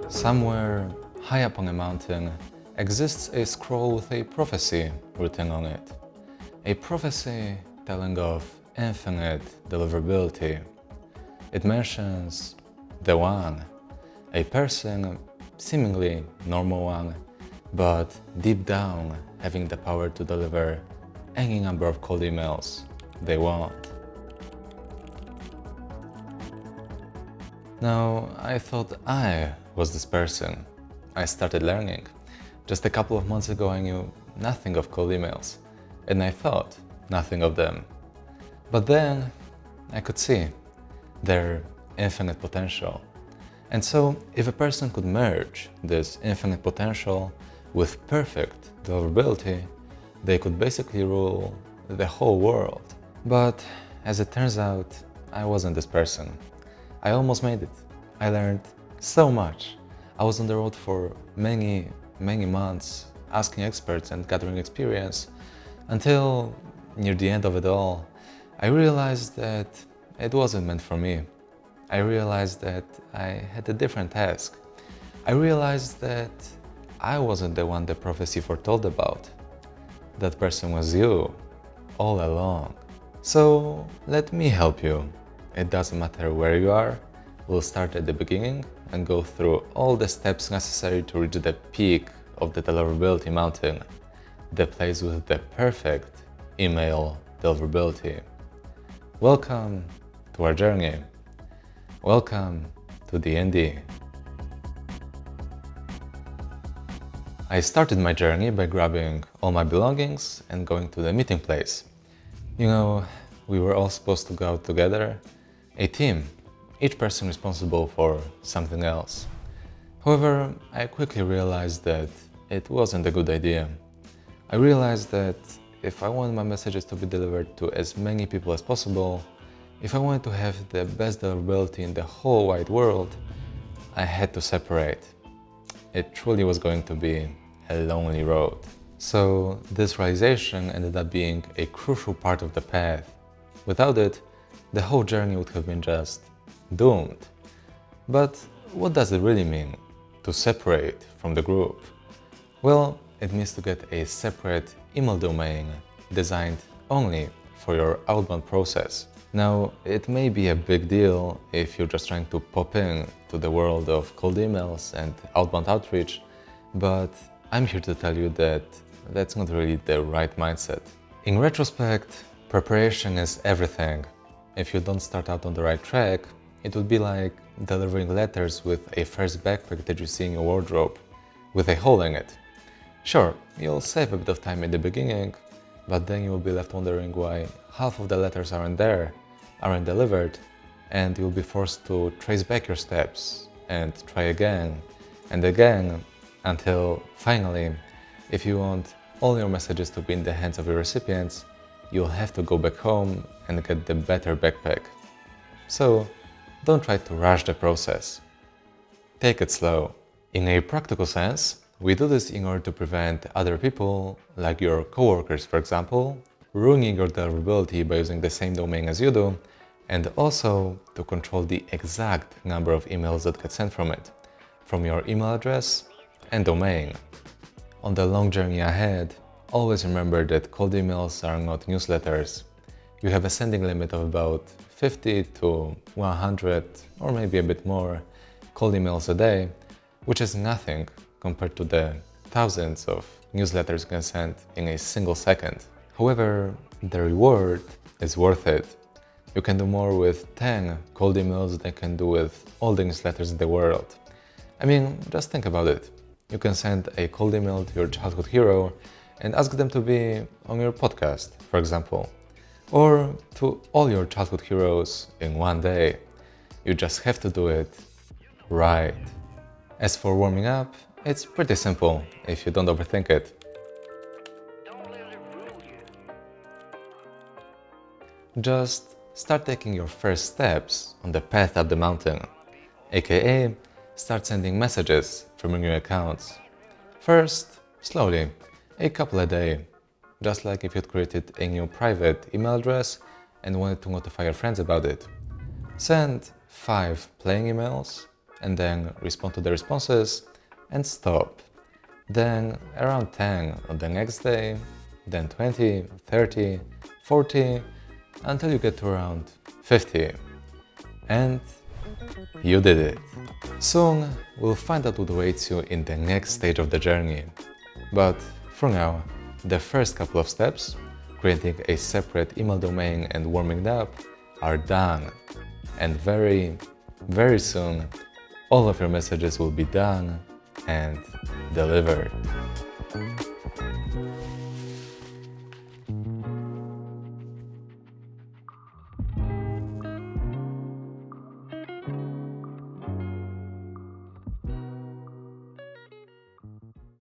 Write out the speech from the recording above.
Somewhere high up on a mountain exists a scroll with a prophecy written on it. A prophecy telling of infinite deliverability. It mentions the One, a person, seemingly normal one, but deep down having the power to deliver any number of cold emails they want. Now, I thought I was this person. I started learning. Just a couple of months ago I knew nothing of cold emails, and I thought nothing of them. But then I could see their infinite potential. And so, if a person could merge this infinite potential with perfect deliverability, they could basically rule the whole world. But as it turns out, I wasn't this person. I almost made it. I learned so much. I was on the road for many months, asking experts and gathering experience, until near the end of it all, I realized that it wasn't meant for me. I realized that I had a different task. I realized that I wasn't the one the prophecy foretold about. That person was you, all along. So let me help you. It doesn't matter where you are, we'll start at the beginning and go through all the steps necessary to reach the peak of the deliverability mountain, the place with the perfect email deliverability. Welcome to our journey. Welcome to D&D. I started my journey by grabbing all my belongings and going to the meeting place. You know, we were all supposed to go out together, a team, each person responsible for something else. However, I quickly realized that it wasn't a good idea. I realized that if I wanted my messages to be delivered to as many people as possible, if I wanted to have the best deliverability in the whole wide world, I had to separate. It truly was going to be a lonely road. So this realization ended up being a crucial part of the path. Without it, the whole journey would have been just doomed. But what does it really mean to separate from the group? Well, it means to get a separate email domain designed only for your outbound process. Now, it may be a big deal if you're just trying to pop in to the world of cold emails and outbound outreach, but I'm here to tell you that that's not really the right mindset. In retrospect, preparation is everything. If you don't start out on the right track, it would be like delivering letters with a first backpack that you see in your wardrobe, with a hole in it. Sure, you'll save a bit of time in the beginning, but then you'll be left wondering why half of the letters aren't delivered, and you'll be forced to trace back your steps and try again and again until finally, if you want all your messages to be in the hands of your recipients, you'll have to go back home and get the better backpack. So don't try to rush the process. Take it slow. In a practical sense, we do this in order to prevent other people, like your coworkers for example, ruining your deliverability by using the same domain as you do, and also to control the exact number of emails that get sent from it, from your email address and domain. On the long journey ahead, always remember that cold emails are not newsletters. You have a sending limit of about 50 to 100 or maybe a bit more cold emails a day, which is nothing compared to the thousands of newsletters you can send in a single second. However, the reward is worth it. You can do more with 10 cold emails than you can do with all the newsletters in the world. I mean, just think about it. You can send a cold email to your childhood hero and ask them to be on your podcast, for example. Or to all your childhood heroes in one day. You just have to do it right. As for warming up, it's pretty simple if you don't overthink it. Just start taking your first steps on the path up the mountain, aka start sending messages from your new accounts. First, slowly, a couple a day, just like if you'd created a new private email address and wanted to notify your friends about it. Send 5 playing emails and then respond to the responses and stop. Then around 10 on the next day, then 20, 30, 40, until you get to around 50. And you did it. Soon, we'll find out what awaits you in the next stage of the journey. But for now, the first couple of steps, creating a separate email domain and warming it up, are done. And very, very soon, all of your messages will be done and delivered.